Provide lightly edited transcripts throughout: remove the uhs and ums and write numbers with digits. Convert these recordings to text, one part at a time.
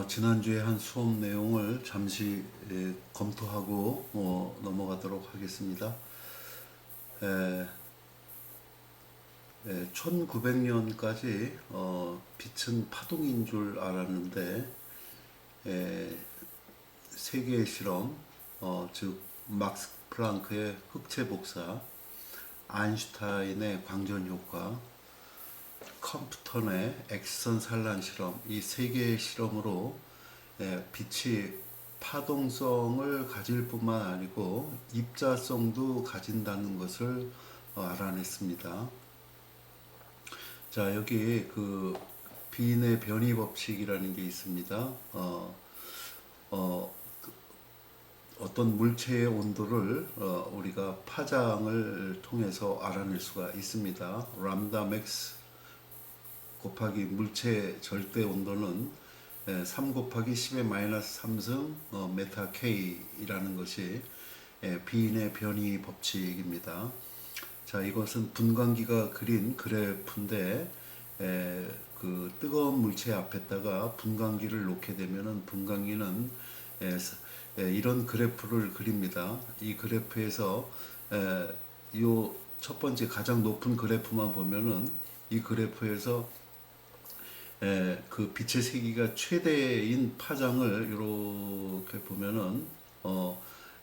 지난주에 한 수업 내용을 잠시 검토하고 넘어가도록 하겠습니다. 1900년까지 빛은 파동인 줄 알았는데 세계의 실험, 즉 막스 플랑크의 흑체 복사, 아인슈타인의 광전 효과, 컴프턴의 엑스선 산란 실험, 이 세 개의 실험으로 빛이 파동성을 가질 뿐만 아니고 입자성도 가진다는 것을 알아냈습니다. 자, 여기 그 빈의 변이 법칙이라는 게 있습니다. 어떤 물체의 온도를 우리가 파장을 통해서 알아낼 수가 있습니다. 람다 맥스 곱하기 물체 절대 온도는 3 곱하기 10의 마이너스 3승 메타 K이라는 것이 비인의 변이 법칙입니다. 자, 이것은 분광기가 그린 그래프인데 그 뜨거운 물체 앞에다가 분광기를 놓게 되면은 분광기는 이런 그래프를 그립니다. 이 그래프에서 요 첫 번째 가장 높은 그래프만 보면은 이 그래프에서 그 빛의 세기가 최대인 파장을 이렇게 보면은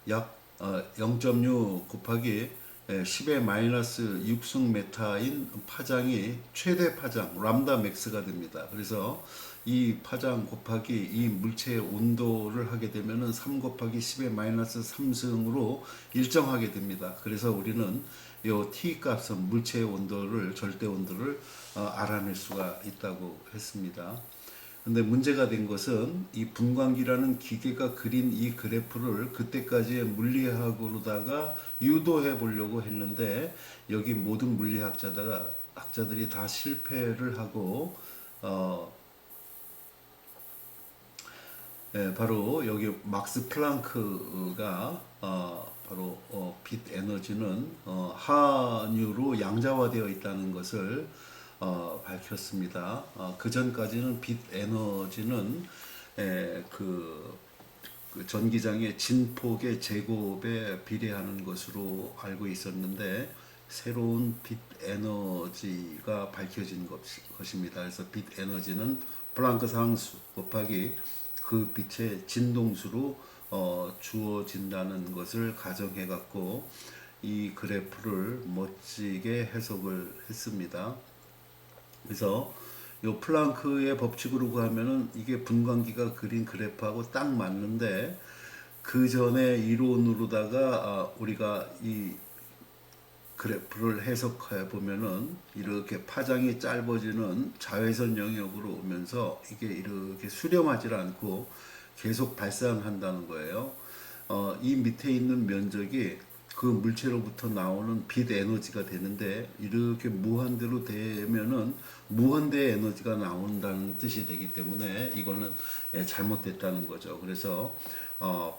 약 0.6 곱하기 10의 마이너스 6승 메타인 파장이 최대 파장 람다 맥스가 됩니다. 그래서 이 파장 곱하기 이 물체의 온도를 하게 되면은 3 곱하기 10의 마이너스 3승으로 일정하게 됩니다. 그래서 우리는 요 T 값은 물체의 온도를 절대 온도를 알아낼 수가 있다고 했습니다. 근데 문제가 된 것은 이 분광기라는 기계가 그린 이 그래프를 그때까지의 물리학으로다가 유도해 보려고 했는데 여기 모든 학자들이 다 실패를 하고 바로 여기 막스 플랑크가 바로 빛 에너지는 한유로 양자화되어 있다는 것을 밝혔습니다. 그 전까지는 빛 에너지는 그 전기장의 진폭의 제곱에 비례하는 것으로 알고 있었는데 새로운 빛 에너지가 밝혀진 것입니다. 그래서 빛 에너지는 플랑크 상수 곱하기 그 빛의 진동수로 주어진다는 것을 가정해 갖고 이 그래프를 멋지게 해석을 했습니다. 그래서 요 플랑크의 법칙으로 가면은 이게 분광기가 그린 그래프하고 딱 맞는데 그 전에 이론으로다가 우리가 이 그래프를 해석해 보면은 이렇게 파장이 짧아지는 자외선 영역으로 오면서 이게 이렇게 수렴하지 않고 계속 발산한다는 거예요. 이 밑에 있는 면적이 그 물체로부터 나오는 빛 에너지가 되는데 이렇게 무한대로 되면은 무한대의 에너지가 나온다는 뜻이 되기 때문에 이거는 잘못됐다는 거죠. 그래서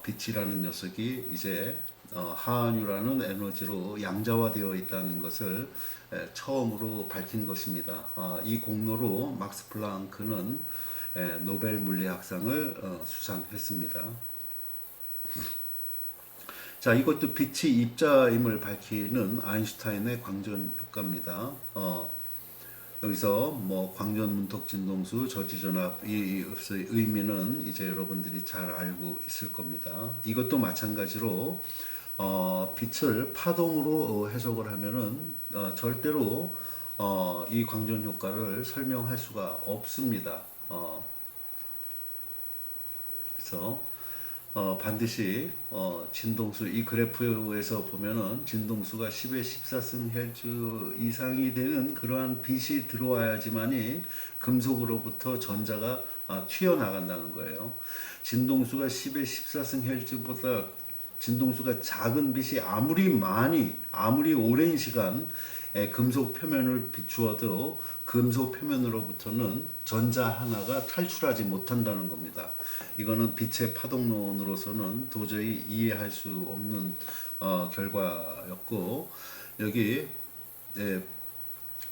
빛이라는 녀석이 이제 하한유라는 에너지로 양자화되어 있다는 것을 처음으로 밝힌 것입니다. 이 공로로 막스 플랑크는 노벨 물리학상을 수상했습니다. 자, 이것도 빛이 입자임을 밝히는 아인슈타인의 광전 효과입니다. 여기서 뭐 광전 문턱 진동수 저지전압 이 의미는 이제 여러분들이 잘 알고 있을 겁니다. 이것도 마찬가지로 빛을 파동으로 해석을 하면은 절대로 이 광전 효과를 설명할 수가 없습니다. 그래서 반드시 진동수 이 그래프에서 보면은 진동수가 10의 14승 헬츠 이상이 되는 그러한 빛이 들어와야지만이 금속으로부터 전자가 튀어나간다는 거예요. 진동수가 10의 14승 헬츠보다 진동수가 작은 빛이 아무리 오랜 시간 금속 표면을 비추어도 금속 표면으로부터는 전자 하나가 탈출하지 못한다는 겁니다. 이거는 빛의 파동론으로서는 도저히 이해할 수 없는 결과였고 여기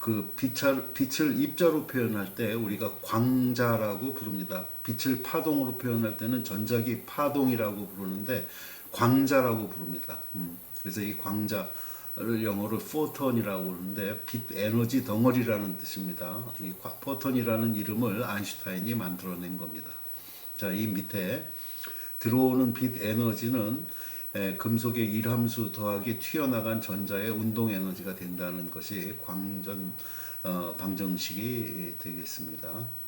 그 빛을 입자로 표현할 때 우리가 광자라고 부릅니다. 빛을 파동으로 표현할 때는 전자기 파동이라고 부르는데 광자라고 부릅니다. 그래서 이 광자를 영어로 포톤이라고 부르는데 빛 에너지 덩어리라는 뜻입니다. 이 포톤이라는 이름을 아인슈타인이 만들어낸 겁니다. 자, 이 밑에 들어오는 빛 에너지는 금속의 일함수 더하기 튀어나간 전자의 운동 에너지가 된다는 것이 방정식이 되겠습니다.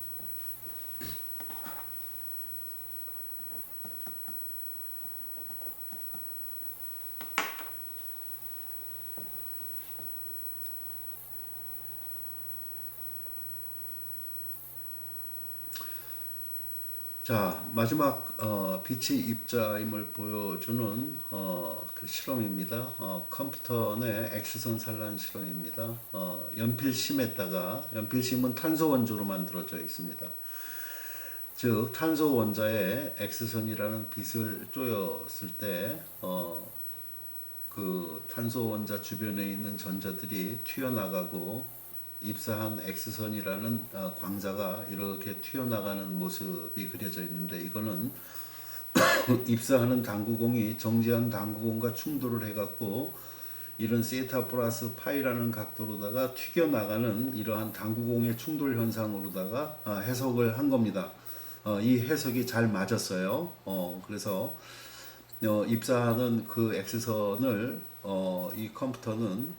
자, 마지막 빛이 입자임을 보여주는 그 실험입니다. 컴퓨터 내 X선 산란 실험입니다. 연필심에다가, 연필심은 탄소 원조로 만들어져 있습니다. 즉 탄소 원자에 X선이라는 빛을 쪼였을 때 그 탄소 원자 주변에 있는 전자들이 튀어나가고 입사한 X선이라는 광자가 이렇게 튀어나가는 모습이 그려져 있는데, 이거는 입사하는 당구공이 정지한 당구공과 충돌을 해갖고 이런 세타 플러스 파이라는 각도로다가 튀겨나가는 이러한 당구공의 충돌 현상으로다가 해석을 한 겁니다. 이 해석이 잘 맞았어요. 그래서 입사하는 그 X선을 이 컴퓨터는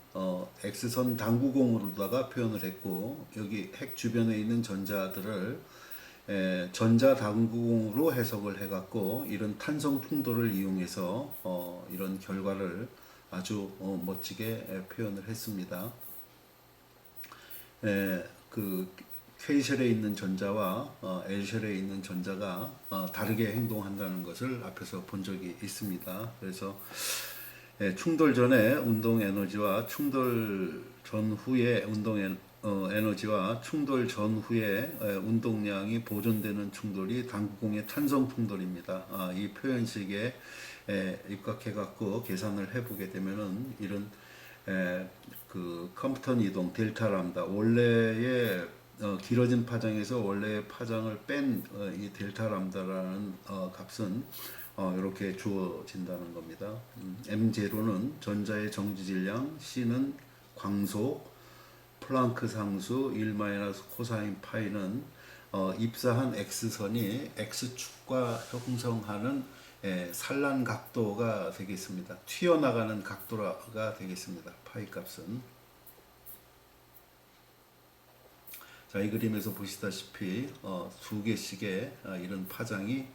X선 당구공으로다가 표현을 했고, 여기 핵 주변에 있는 전자들을 전자 당구공으로 해석을 해갖고 이런 탄성 풍도를 이용해서 이런 결과를 아주 멋지게 표현을 했습니다. 그 K셀에 있는 전자와 L셀에 있는 전자가 다르게 행동한다는 것을 앞에서 본 적이 있습니다. 그래서 충돌 전에 운동 에너지와 충돌 전후의 운동 에너지와 충돌 전후의 운동량이 보존되는 충돌이 당구공의 탄성 충돌입니다. 이 표현식에 입각해 갖고 계산을 해보게 되면은 이런 그 컴퓨터 이동 델타 람다, 원래의 길어진 파장에서 원래의 파장을 뺀 이 델타 람다라는 값은 이렇게 주어진다는 겁니다. M0는 전자의 정지질량, C는 광속, 플랑크 상수 1 코사인 파이는 입사한 X선이 X축과 형성하는 산란 각도가 되겠습니다. 튀어나가는 각도가 되겠습니다. 파이 값은. 자, 이 그림에서 보시다시피 두 개씩의 이런 파장이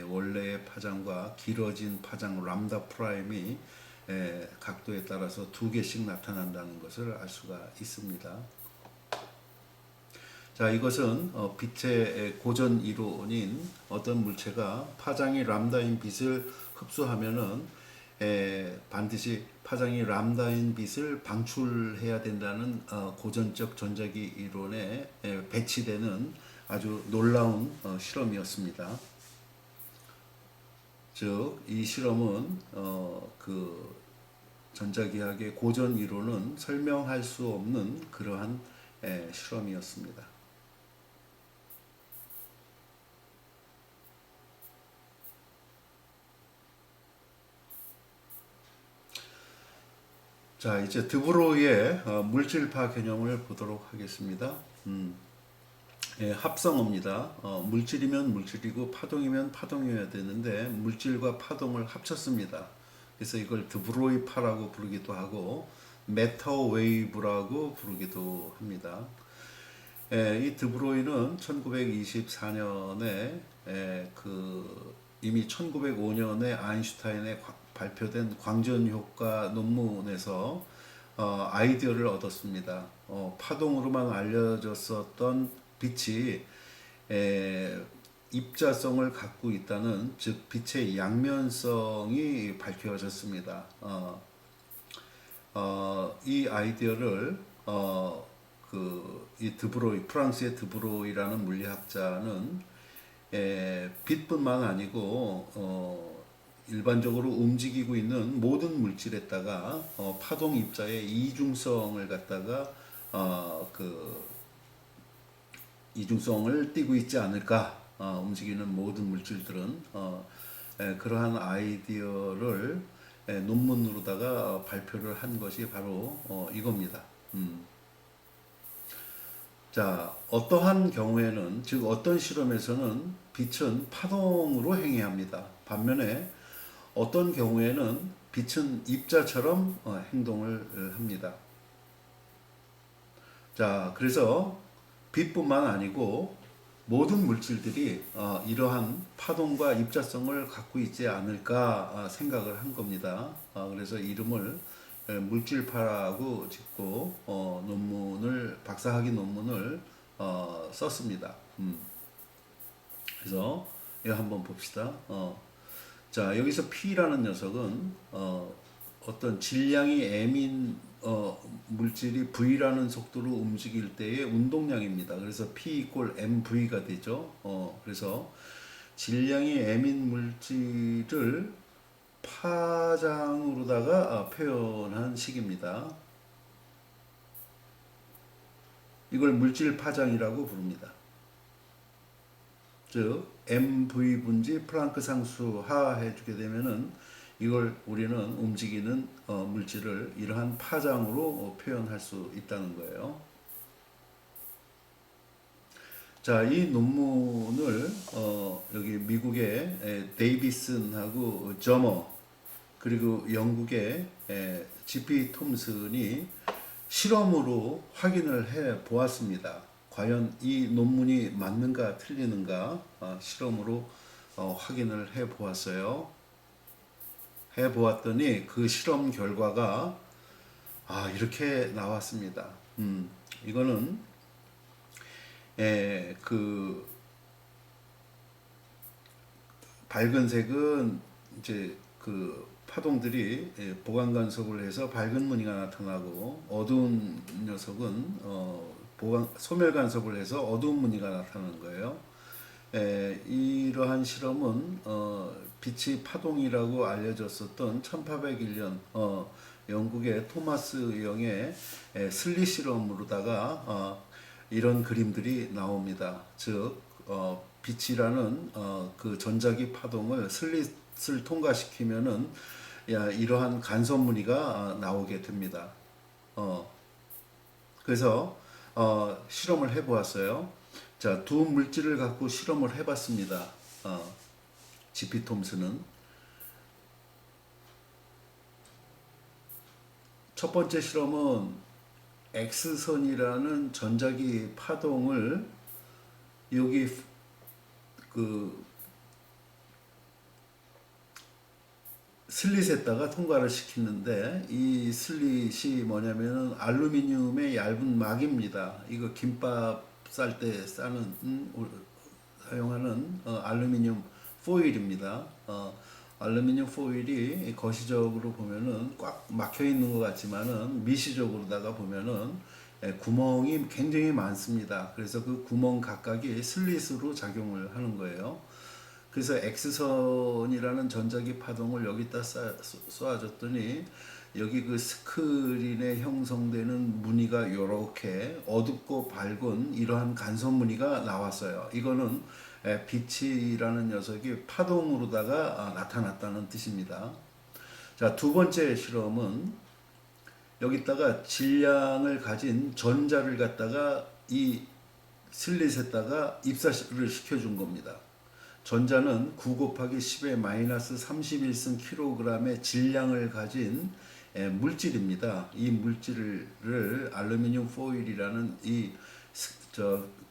원래의 파장과 길어진 파장 람다 프라임이 각도에 따라서 두 개씩 나타난다는 것을 알 수가 있습니다. 자, 이것은 빛의 고전 이론인 어떤 물체가 파장이 람다인 빛을 흡수하면은 반드시 파장이 람다인 빛을 방출해야 된다는 고전적 전자기 이론에 배치되는 아주 놀라운 실험이었습니다. 즉, 이 실험은 그 전자기학의 고전 이론은 설명할 수 없는 그러한 실험이었습니다. 자, 이제 드브로이의 물질파 개념을 보도록 하겠습니다. 합성어입니다. 물질이면 물질이고 파동이면 파동이어야 되는데 물질과 파동을 합쳤습니다. 그래서 이걸 드브로이파라고 부르기도 하고 메터 웨이브라고 부르기도 합니다. 이 드브로이는 1924년에 이미 1905년에 아인슈타인의 발표된 광전 효과 논문에서 아이디어를 얻었습니다. 파동으로만 알려졌었던 빛이 입자성을 갖고 있다는, 즉 빛의 양면성이 밝혀졌습니다. 이 아이디어를 이 드브로이, 프랑스의 드브로이라는 물리학자는 빛뿐만 아니고 일반적으로 움직이고 있는 모든 물질에다가 파동 입자의 이중성을 갖다가 그 이중성을 띠고 있지 않을까. 움직이는 모든 물질들은 그러한 아이디어를 논문으로다가 발표를 한 것이 바로 이겁니다. 자, 어떠한 경우에는, 즉 어떤 실험에서는 빛은 파동으로 행해합니다. 반면에 어떤 경우에는 빛은 입자처럼 행동을 합니다. 자, 그래서 빛뿐만 아니고 모든 물질들이 이러한 파동과 입자성을 갖고 있지 않을까 생각을 한 겁니다. 그래서 이름을 물질파라고 짓고 박사학위 논문을 썼습니다. 그래서 이거 한번 봅시다. 자, 여기서 P라는 녀석은 어떤 질량이 M인 물질이 V라는 속도로 움직일 때의 운동량입니다. 그래서 P 이꼴 MV가 되죠. 그래서 질량이 M인 물질을 파장으로다가 표현한 식입니다. 이걸 물질 파장이라고 부릅니다. 즉 MV 분지 플랑크 상수 하해 주게 되면은 이걸 우리는 움직이는 물질을 이러한 파장으로 표현할 수 있다는 거예요. 자, 이 논문을 여기 미국의 데이비슨하고 저머 그리고 영국의 GP 톰슨이 실험으로 확인을 해 보았습니다. 과연 이 논문이 맞는가 틀리는가 실험으로 확인을 해 보았어요. 해 보았더니 그 실험 결과가 이렇게 나왔습니다. 이거는 그 밝은 색은 이제 그 파동들이 보강 간섭을 해서 밝은 무늬가 나타나고 어두운 녀석은 소멸 간섭을 해서 어두운 무늬가 나타나는 거예요. 이러한 실험은 빛이 파동이라고 알려졌었던 1801년 영국의 토마스 영의 슬릿 실험으로다가 이런 그림들이 나옵니다. 즉 빛이라는 그 전자기 파동을 슬릿을 통과시키면은 이러한 간섭 무늬가 나오게 됩니다. 그래서 실험을 해보았어요. 자, 두 물질을 갖고 실험을 해봤습니다. GP 톰슨은 첫 번째 실험은 X선이라는 전자기 파동을 여기 그 슬릿에다가 통과를 시키는데 이 슬릿이 뭐냐면은 알루미늄의 얇은 막입니다. 이거 김밥 쌀 때 사용하는 알루미늄 포일입니다. 알루미늄 포일이 거시적으로 보면은 꽉 막혀 있는 것 같지만은 미시적으로다가 보면은 구멍이 굉장히 많습니다. 그래서 그 구멍 각각이 슬릿으로 작용을 하는 거예요. 그래서 X선이라는 전자기 파동을 여기다 쏘아줬더니 여기 그 스크린에 형성되는 무늬가 이렇게 어둡고 밝은 이러한 간섭 무늬가 나왔어요. 이거는 빛이라는 녀석이 파동으로다가 나타났다는 뜻입니다. 자, 두 번째 실험은 여기다가 질량을 가진 전자를 갖다가 이 슬릿에다가 입사를 시켜준 겁니다. 전자는 9 곱하기 10의 마이너스 31승 킬로그램의 질량을 가진 물질입니다. 이 물질을 알루미늄 포일이라는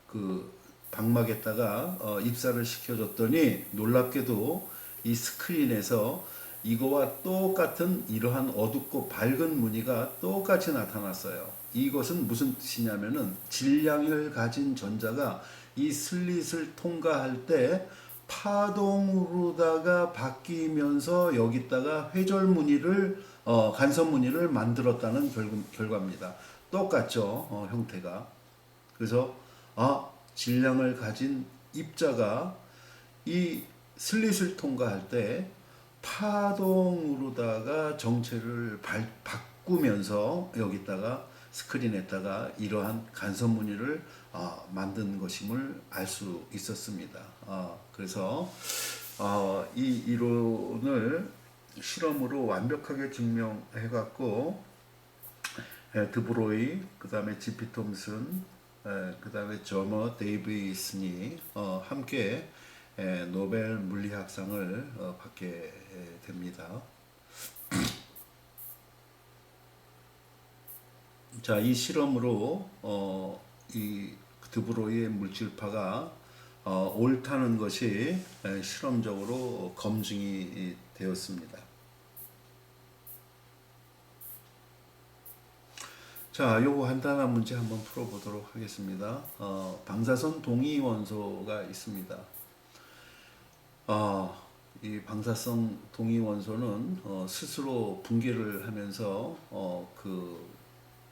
그 방막에다가 입사를 시켜줬더니 놀랍게도 이 스크린에서 이거와 똑같은 이러한 어둡고 밝은 무늬가 똑같이 나타났어요. 이것은 무슨 뜻이냐면은 질량을 가진 전자가 이 슬릿을 통과할 때 파동으로다가 바뀌면서 여기다가 회절 무늬를 간섭 무늬를 만들었다는 결과입니다. 똑같죠, 형태가. 그래서 질량을 가진 입자가 이 슬릿을 통과할 때 파동으로다가 정체를 바꾸면서 여기다가 스크린에다가 이러한 간섭 무늬를 만든 것임을 알 수 있었습니다. 그래서 이 이론을 실험으로 완벽하게 증명해 갖고 드브로이, 그 다음에 지피 톰슨, 그 다음에 저머 데이비슨이 함께 노벨 물리학상을 받게 됩니다. 자, 이 실험으로 이 드브로이의 물질파가 옳다는 것이 실험적으로 검증이 되었습니다. 자, 요거 간단한 문제 한번 풀어보도록 하겠습니다. 방사선 동위 원소가 있습니다. 이 방사성 동위 원소는 스스로 분개를 하면서 그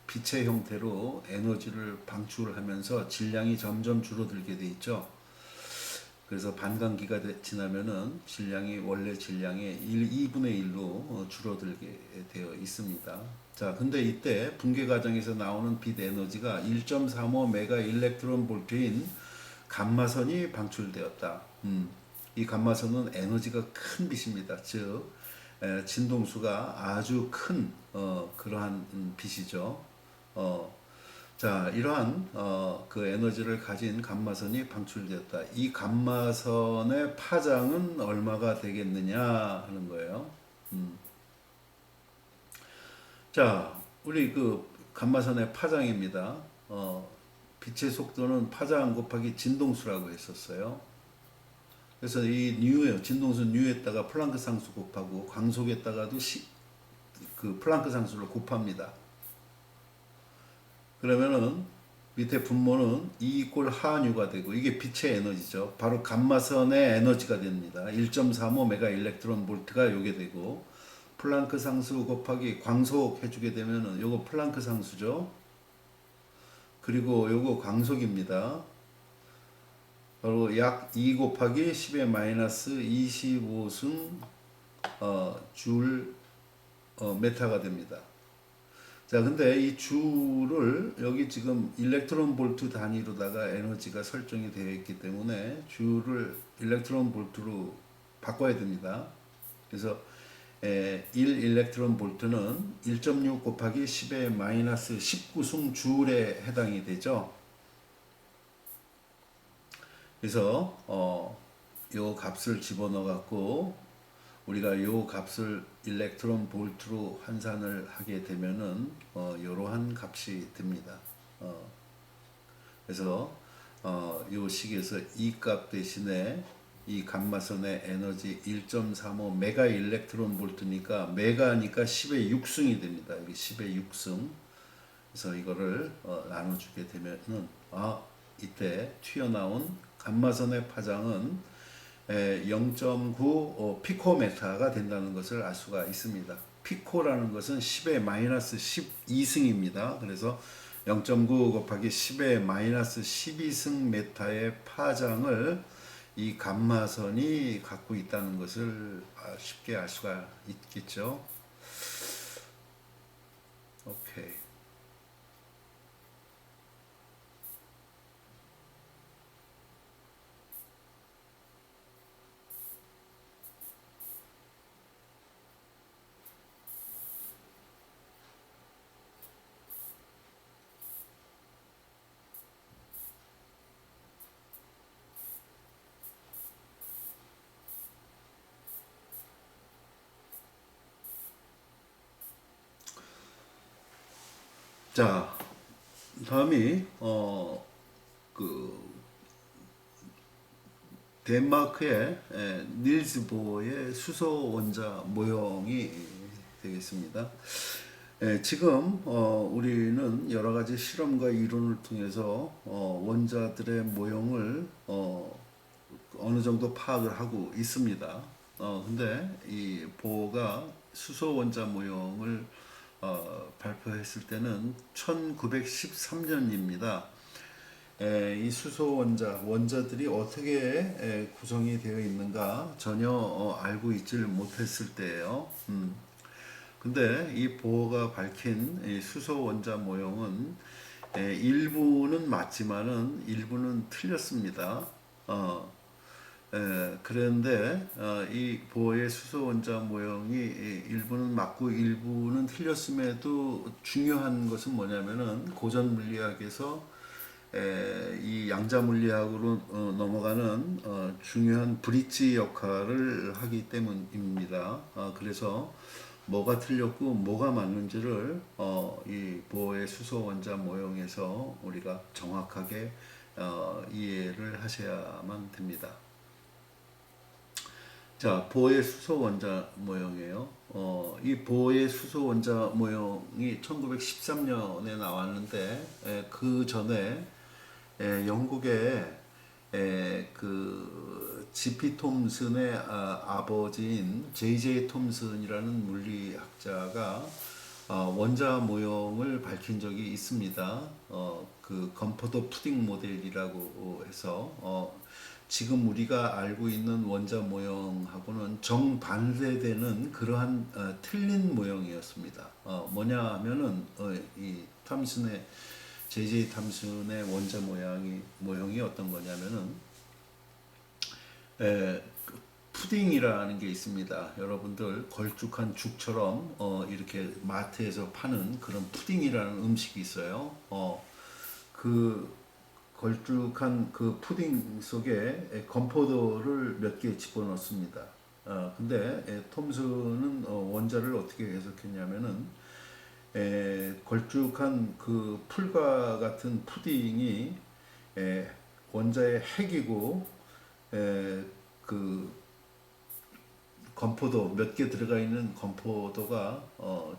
빛의 형태로 에너지를 방출하면서 질량이 점점 줄어들게 돼 있죠. 그래서 반감기가 지나면은 질량이 원래 질량의 2분의 1로 줄어들게 되어 있습니다. 자, 근데 이때 분계 과정에서 나오는 빛 에너지가 1.35 메가 일렉트론 볼트인 감마선이 방출되었다. 이 감마선은 에너지가 큰 빛입니다. 즉 진동수가 아주 큰 그러한 빛이죠. 자, 이러한 그 에너지를 가진 감마선이 방출되었다. 이 감마선의 파장은 얼마가 되겠느냐 하는 거예요. 자, 우리 그 감마선의 파장입니다. 빛의 속도는 파장 곱하기 진동수라고 했었어요. 그래서 이 뉴에 진동수 뉴에다가 플랑크 상수 곱하고 광속에다가도 그 플랑크 상수를 곱합니다. 그러면은 밑에 분모는 E 이꼴 하뉴가 되고 이게 빛의 에너지죠. 바로 감마선의 에너지가 됩니다. 1.35 메가 일렉트론 볼트가 요게 되고 플랑크 상수 곱하기 광속 해주게 되면은 요거 플랑크 상수죠. 그리고 요거 광속입니다. 바로 약 2 곱하기 10의 마이너스 25승 줄 메타가 됩니다. 자, 근데 이 줄을 여기 지금 일렉트론 볼트 단위로다가 에너지가 설정이 되어 있기 때문에 줄을 일렉트론 볼트로 바꿔야 됩니다. 그래서 1 일렉트론 볼트는 1.6 곱하기 10의 마이너스 19승 줄에 해당이 되죠. 그래서 요 값을 집어넣어 갖고 우리가 요 값을 일렉트론 볼트로 환산을 하게 되면은 이러한 값이 됩니다. 그래서 요 식에서 이 값 대신에 이 감마선의 에너지 1.35 메가 일렉트론 볼트니까 메가니까 10의 6승이 됩니다. 여기 10의 6승. 그래서 이거를 나눠주게 되면은 이때 튀어나온 감마선의 파장은 0.9 피코메타가 된다는 것을 알 수가 있습니다. 피코라는 것은 10의 마이너스 12승입니다. 그래서 0.9 곱하기 10의 마이너스 12승 메타의 파장을 이 감마선이 갖고 있다는 것을 쉽게 알 수가 있겠죠. 오케이. 자, 다음이 그 덴마크의 닐스 보어의 수소 원자 모형이 되겠습니다. 지금 우리는 여러 가지 실험과 이론을 통해서 원자들의 모형을 어느 정도 파악을 하고 있습니다. 근데 이 보어가 수소 원자 모형을 발표했을 때는 1913년입니다. 이 수소 원자들이 어떻게 구성이 되어 있는가 전혀 알고 있지를 못했을 때예요. 근데 이 보어가 밝힌 이 수소 원자 모형은 일부는 맞지만은 일부는 틀렸습니다. 그런데 이 보어의 수소 원자 모형이 일부는 맞고 일부는 틀렸음에도 중요한 것은 뭐냐면은 고전 물리학에서 이 양자 물리학으로 넘어가는 중요한 브릿지 역할을 하기 때문입니다. 그래서 뭐가 틀렸고 뭐가 맞는지를 이 보어의 수소 원자 모형에서 우리가 정확하게 이해를 하셔야만 됩니다. 자, 보어의 수소 원자 모형이에요. 이 보어의 수소 원자 모형이 1913년에 나왔는데 그 전에 영국의 그 G.P. 톰슨의 아버지인 J.J. 톰슨이라는 물리학자가 원자 모형을 밝힌 적이 있습니다. 그 건포도 푸딩 모델이라고 해서 지금 우리가 알고 있는 원자 모형하고는 정반대되는 그러한 틀린 모형이었습니다. 뭐냐 하면은 이 탐슨의 J.J. 탐슨의 원자 모형이 어떤 거냐면은 그 푸딩이라는 게 있습니다. 여러분들 걸쭉한 죽처럼 이렇게 마트에서 파는 그런 푸딩이라는 음식이 있어요. 그 걸쭉한 그 푸딩 속에 건포도를 몇 개 집어넣습니다. 근데 톰슨은 원자를 어떻게 해석했냐면은 걸쭉한 그 풀과 같은 푸딩이 원자의 핵이고 그 건포도 몇 개 들어가 있는 건포도가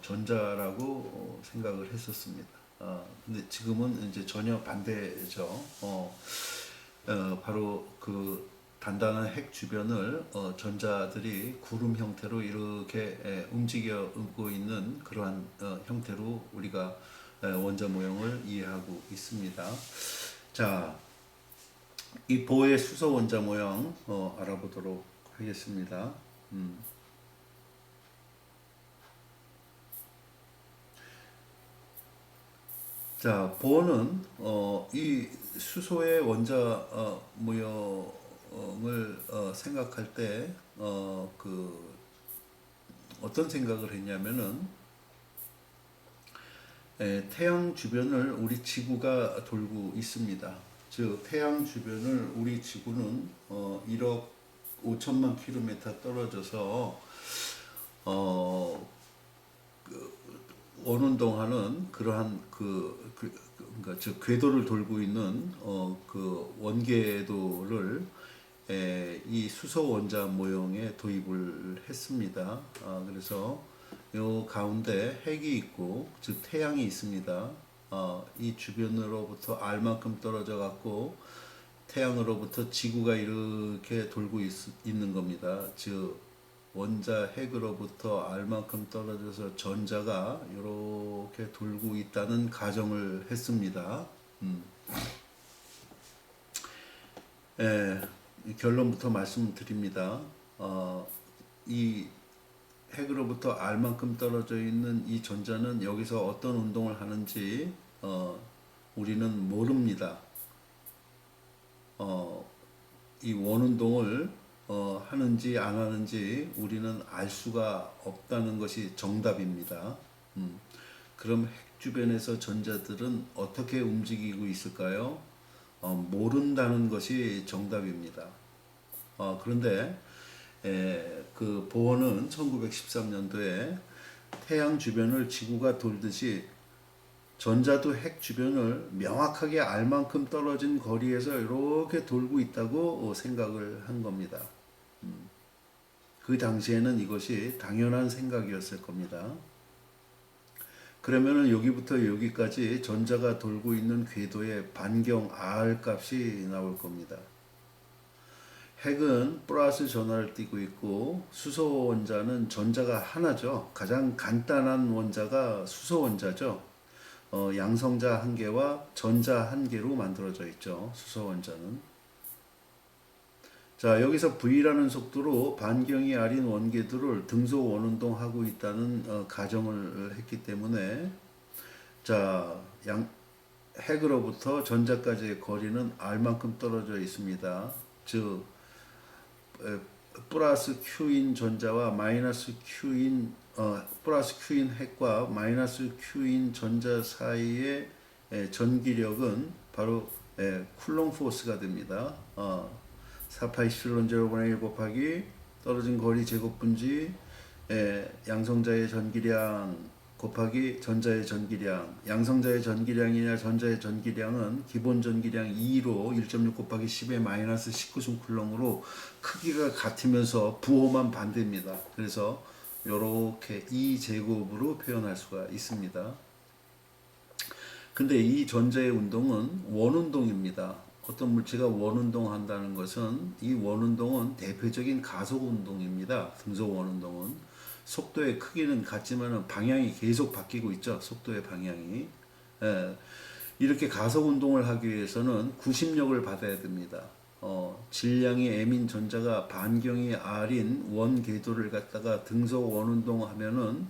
전자라고 생각을 했었습니다. 근데 지금은 이제 전혀 반대죠. 바로 그 단단한 핵 주변을 전자들이 구름 형태로 이렇게 움직이고 있는 그러한 형태로 우리가 원자 모형을 이해하고 있습니다. 자, 이 보의 수소 원자 모형 알아보도록 하겠습니다. 자, 보어는 이 수소의 원자 모형을 생각할 때 그 어떤 생각을 했냐면은 태양 주변을 우리 지구가 돌고 있습니다. 즉 태양 주변을 우리 지구는 1억 5천만 킬로미터 떨어져서 원운동하는 그러한 그러니까 즉 궤도를 돌고 있는 그 원궤도를 이 수소 원자 모형에 도입을 했습니다. 그래서 요 가운데 핵이 있고 즉 태양이 있습니다. 이 주변으로부터 알만큼 떨어져 갖고 태양으로부터 지구가 이렇게 돌고 있는 겁니다. 즉 원자 핵으로부터 알만큼 떨어져서 전자가 이렇게 돌고 있다는 가정을 했습니다. 결론부터 말씀드립니다. 이 핵으로부터 알만큼 떨어져 있는 이 전자는 여기서 어떤 운동을 하는지 우리는 모릅니다. 이 원운동을 하는지 안 하는지 우리는 알 수가 없다는 것이 정답입니다. 그럼 핵 주변에서 전자들은 어떻게 움직이고 있을까요? 모른다는 것이 정답입니다. 그런데 그 보어는 1913년도에 태양 주변을 지구가 돌듯이 전자도 핵 주변을 명확하게 알 만큼 떨어진 거리에서 이렇게 돌고 있다고 생각을 한 겁니다. 그 당시에는 이것이 당연한 생각이었을 겁니다. 그러면은 여기부터 여기까지 전자가 돌고 있는 궤도의 반경 R 값이 나올 겁니다. 핵은 플러스 전하를 띠고 있고 수소 원자는 전자가 하나죠. 가장 간단한 원자가 수소 원자죠. 양성자 한 개와 전자 한 개로 만들어져 있죠. 수소 원자는. 자, 여기서 V라는 속도로 반경이 R인 원궤도를 등소 원운동하고 있다는 가정을 했기 때문에 자, 핵으로부터 전자까지의 거리는 R만큼 떨어져 있습니다. 즉 플러스 Q인 전자와 마이너스 Q인 플러스 Q인 핵과 마이너스 Q인 전자 사이의 전기력은 바로 쿨롱 포스가 됩니다. 4파이 실론 0분의 1 곱하기 떨어진 거리 제곱분지 양성자의 전기량 곱하기 전자의 전기량. 양성자의 전기량이냐 전자의 전기량은 기본 전기량 2로 1.6 곱하기 10의 마이너스 19승 쿨롱으로 크기가 같으면서 부호만 반대입니다. 그래서 이렇게 2제곱으로 표현할 수가 있습니다. 근데 이 전자의 운동은 원운동입니다. 어떤 물체가 원운동 한다는 것은 이 원운동은 대표적인 가속 운동입니다. 등소 원운동은 속도의 크기는 같지만 방향이 계속 바뀌고 있죠. 속도의 방향이. 이렇게 가속 운동을 하기 위해서는 구심력을 받아야 됩니다. 질량이 M인 전자가 반경이 R인 원 궤도를 갖다가 등소 원운동 하면은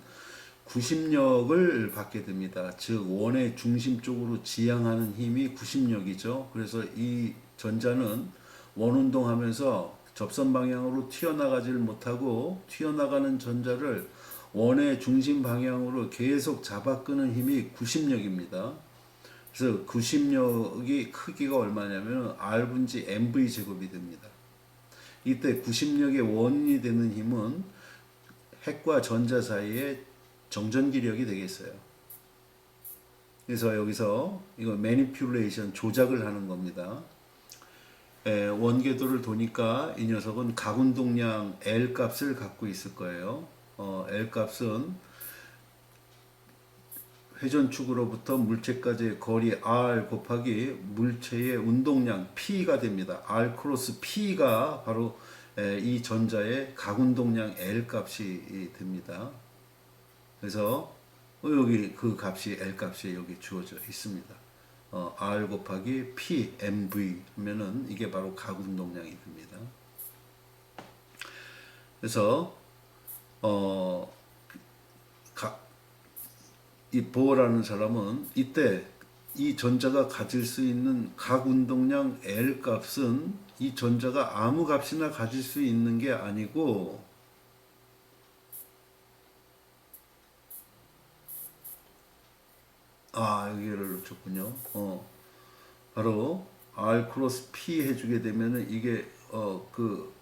구심력을 받게 됩니다. 즉 원의 중심 쪽으로 지향하는 힘이 구심력이죠. 그래서 이 전자는 원운동하면서 접선 방향으로 튀어나가질 못하고 튀어나가는 전자를 원의 중심 방향으로 계속 잡아 끄는 힘이 구심력입니다. 그래서 구심력이 크기가 얼마냐면 R분지 mv 제곱이 됩니다. 이때 구심력의 원인이 되는 힘은 핵과 전자 사이의 정전기력이 되겠어요. 그래서 여기서 이거 매니퓰레이션 조작을 하는 겁니다. 원궤도를 도니까 이 녀석은 각운동량 L 값을 갖고 있을 거예요. L 값은 회전축으로부터 물체까지의 거리 R 곱하기 물체의 운동량 P가 됩니다. R 크로스 P가 바로 이 전자의 각운동량 L 값이 됩니다. 그래서 여기 그 값이 L 값이 여기 주어져 있습니다. R 곱하기 P mv 하면은 이게 바로 각운동량이 됩니다. 그래서 이 보어라는 사람은 이때 이 전자가 가질 수 있는 각운동량 L 값은 이 전자가 아무 값이나 가질 수 있는 게 아니고 여기를 놓쳤군요. 바로 R 크로스 P 해주게 되면은 이게 그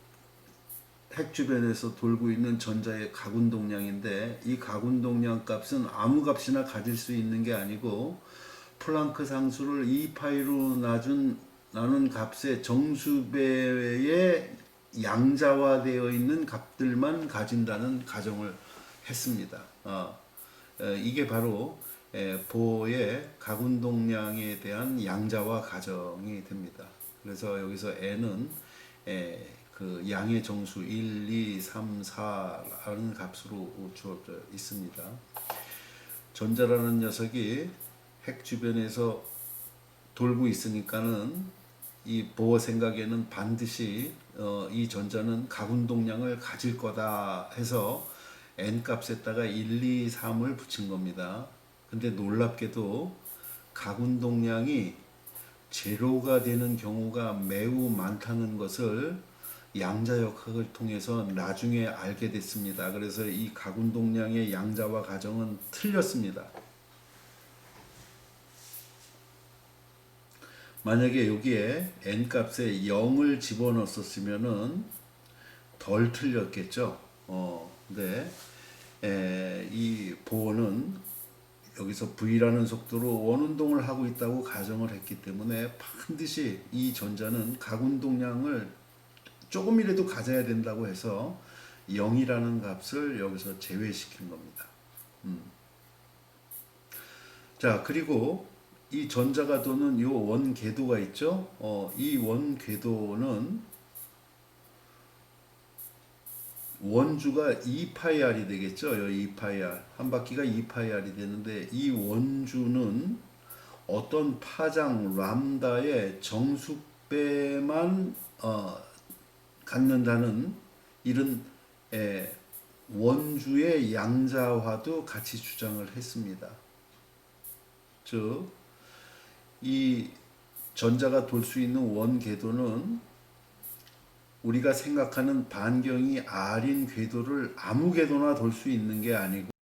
핵 주변에서 돌고 있는 전자의 각운동량인데 이 각운동량 값은 아무 값이나 가질 수 있는 게 아니고 플랑크 상수를 2파이로 나눈 값의 정수배의 양자화되어 있는 값들만 가진다는 가정을 했습니다. 이게 바로 보의 각운동량에 대한 양자화 가정이 됩니다. 그래서 여기서 N은 그 양의 정수 1, 2, 3, 4라는 값으로 주어져 있습니다. 전자라는 녀석이 핵 주변에서 돌고 있으니까는 이 보어 생각에는 반드시 이 전자는 각운동량을 가질 거다 해서 N 값에다가 1, 2, 3을 붙인 겁니다. 근데 놀랍게도 각운동량이 제로가 되는 경우가 매우 많다는 것을 양자역학을 통해서 나중에 알게 됐습니다. 그래서 이 각운동량의 양자화 가정은 틀렸습니다. 만약에 여기에 n 값에 0을 집어넣었으면은 덜 틀렸겠죠. 근데 이 보어는 여기서 V라는 속도로 원운동을 하고 있다고 가정을 했기 때문에 반드시 이 전자는 각운동량을 조금이라도 가져야 된다고 해서 0이라는 값을 여기서 제외시킨 겁니다. 자, 그리고 이 전자가 도는 이 원궤도가 있죠. 이 원궤도는 원주가 2파이r이 되겠죠. 2파이r. 한 바퀴가 2파이r이 되는데 이 원주는 어떤 파장 람다의 정수배만 갖는다는 이런 원주의 양자화도 같이 주장을 했습니다. 즉, 이 전자가 돌 수 있는 원 궤도는 우리가 생각하는 반경이 R인 궤도를 아무 궤도나 돌 수 있는 게 아니고